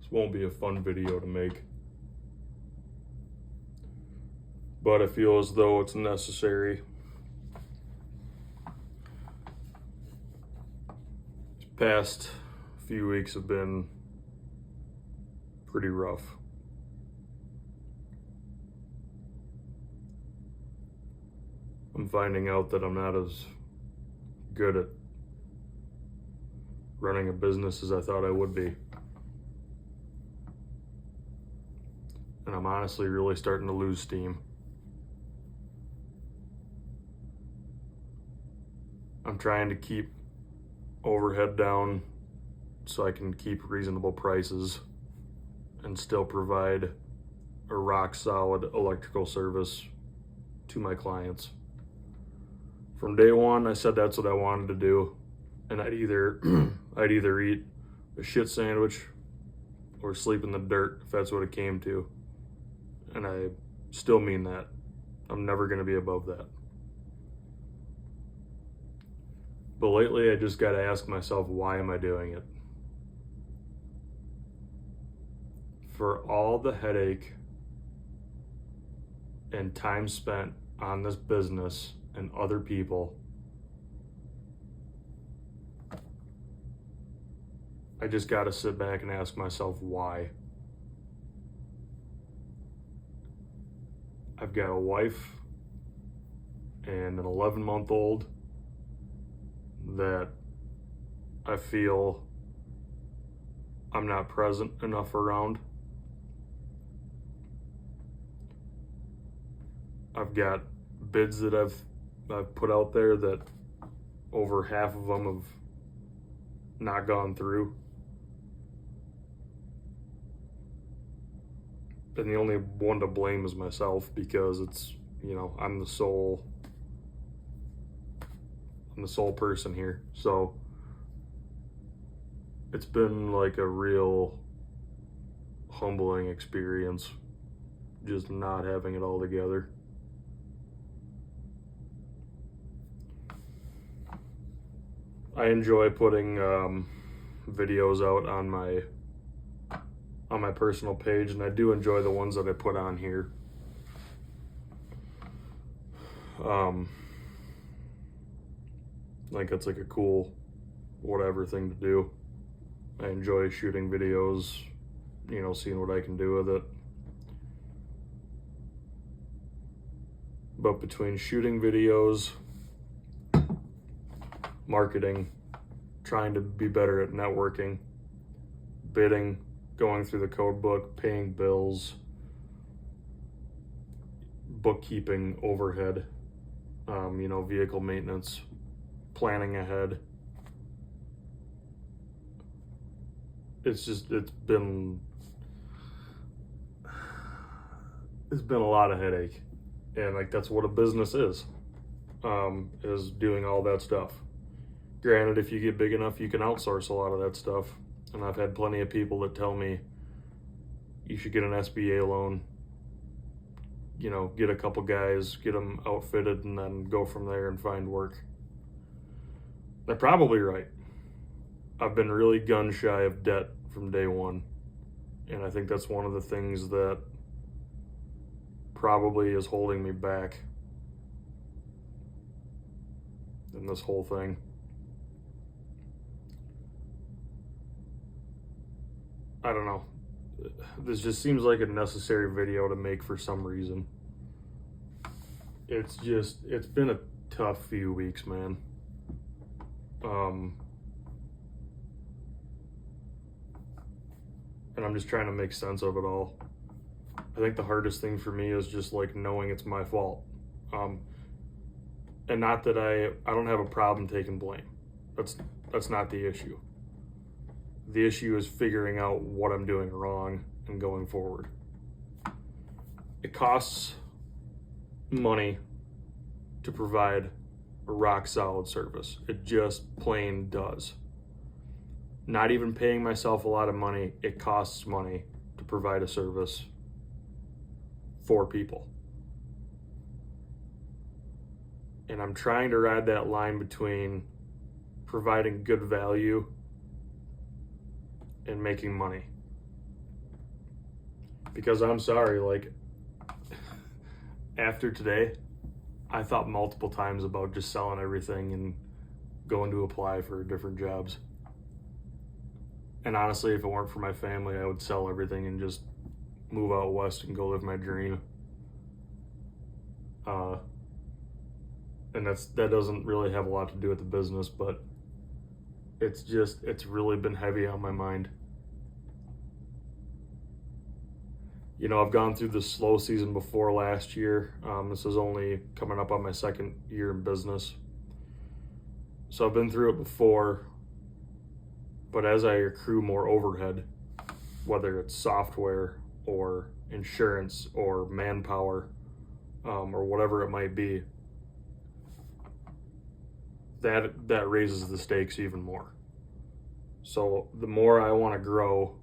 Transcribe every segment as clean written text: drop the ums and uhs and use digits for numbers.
This won't be a fun video to make, but I feel as though it's necessary. These past few weeks have been pretty rough. I'm finding out that I'm not as good at running a business as I thought I would be. And I'm honestly really starting to lose steam. I'm trying to keep overhead down so I can keep reasonable prices and still provide a rock solid electrical service to my clients. From day one, I said that's what I wanted to do, and I'd either eat a shit sandwich or sleep in the dirt if that's what it came to. And I still mean that. I'm never going to be above that. But lately, I just got to ask myself, why am I doing it? For all the headache and time spent on this business and other people, I just got to sit back and ask myself why. I've got a wife and an 11-month-old that I feel I'm not present enough around. I've got bids that I've put out there that over half of them have not gone through. And the only one to blame is myself, because it's, I'm the sole person here. So it's been like a real humbling experience, just not having it all together. I enjoy putting videos out on my personal page, and I do enjoy the ones that I put on here. Like it's like a cool whatever thing to do. I enjoy shooting videos, seeing what I can do with it. But between shooting videos, marketing, trying to be better at networking, bidding, going through the code book, paying bills, bookkeeping, overhead, vehicle maintenance, planning ahead. It's been a lot of headache. And like, that's what a business is doing all that stuff. Granted, if you get big enough, you can outsource a lot of that stuff. And I've had plenty of people that tell me you should get an SBA loan, get a couple guys, get them outfitted, and then go from there and find work. They're probably right. I've been really gun shy of debt from day one. And I think that's one of the things that probably is holding me back in this whole thing. I don't know. This just seems like a necessary video to make for some reason. It's been a tough few weeks, man. And I'm just trying to make sense of it all. I think the hardest thing for me is just like knowing it's my fault. And not that I don't have a problem taking blame. That's not the issue. The issue is figuring out what I'm doing wrong and going forward. It costs money to provide a rock solid service. It just plain does. Not even paying myself a lot of money, it costs money to provide a service for people. And I'm trying to ride that line between providing good value and making money. Because I'm sorry, like, after today, I thought multiple times about just selling everything and going to apply for different jobs. And honestly, if it weren't for my family, I would sell everything and just move out west and go live my dream. And that doesn't really have a lot to do with the business, but it's really been heavy on my mind. You know, I've gone through the slow season before last year. This is only coming up on my second year in business. So I've been through it before, but as I accrue more overhead, whether it's software or insurance or manpower, or whatever it might be, that raises the stakes even more. So the more I want to grow,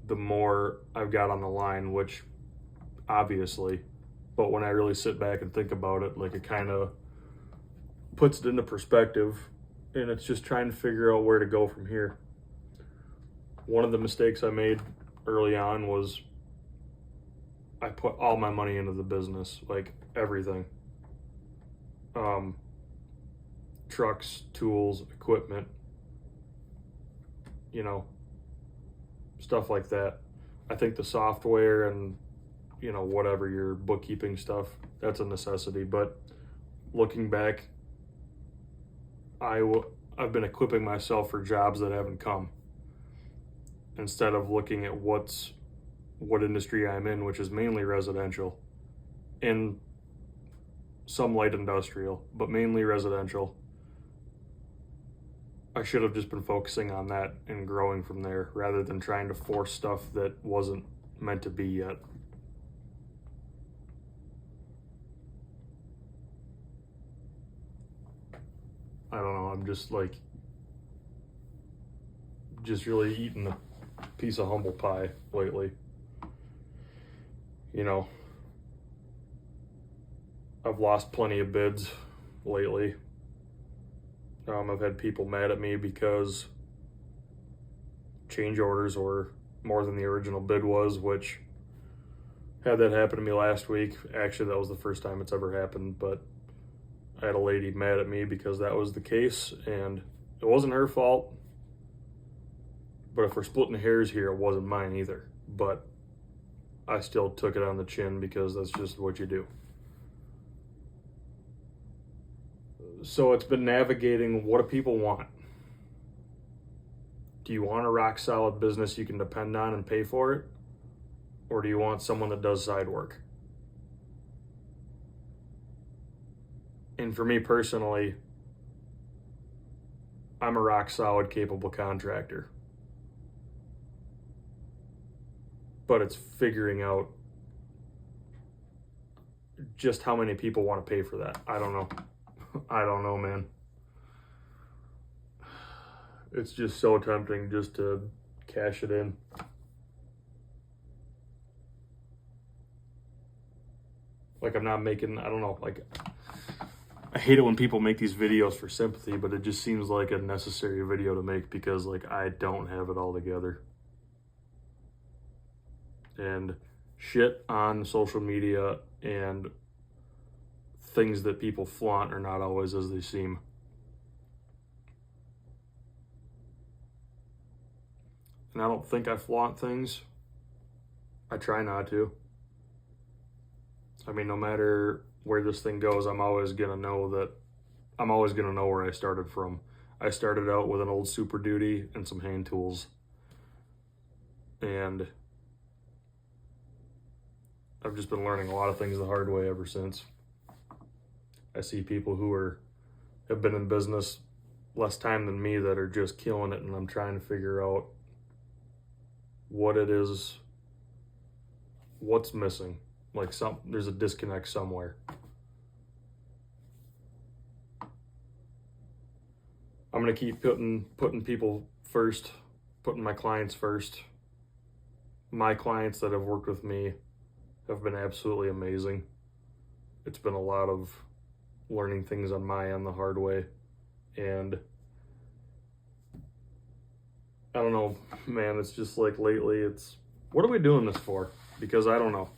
the more I've got on the line, which obviously, but when I really sit back and think about it, like, it kind of puts it into perspective, and it's just trying to figure out where to go from here. One of the mistakes I made early on was I put all my money into the business, like everything. Trucks, tools, equipment, you know, stuff like that. I think the software and, you know, whatever, your bookkeeping stuff, that's a necessity. But looking back, I've been equipping myself for jobs that haven't come, instead of looking at what industry I'm in, which is mainly residential and some light industrial, but mainly residential. I should have just been focusing on that and growing from there, rather than trying to force stuff that wasn't meant to be yet. I don't know, I'm just really eating a piece of humble pie lately. You know, I've lost plenty of bids lately. I've had people mad at me because change orders were more than the original bid was, which had that happen to me last week. Actually, that was the first time it's ever happened, but I had a lady mad at me because that was the case, and it wasn't her fault. But if we're splitting hairs here, it wasn't mine either. But I still took it on the chin because that's just what you do. So it's been navigating, what do people want? Do you want a rock solid business you can depend on and pay for it? Or do you want someone that does side work? And for me personally, I'm a rock solid, capable contractor. But it's figuring out just how many people want to pay for that. I don't know. I don't know, man. It's just so tempting just to cash it in. Like, I'm not making, I don't know, like, I hate it when people make these videos for sympathy, but it just seems like a necessary video to make because, like, I don't have it all together. And shit on social media and things that people flaunt are not always as they seem. And I don't think I flaunt things. I try not to. I mean, no matter where this thing goes, I'm always gonna know where I started from. I started out with an old Super Duty and some hand tools. And I've just been learning a lot of things the hard way ever since. I see people who have been in business less time than me that are just killing it, and I'm trying to figure out what it is, what's missing. Like, there's a disconnect somewhere. I'm gonna keep putting people first, putting my clients first. My clients that have worked with me have been absolutely amazing. It's been a lot of learning things on my end the hard way, and I don't know, man, it's just like lately What are we doing this for? Because I don't know.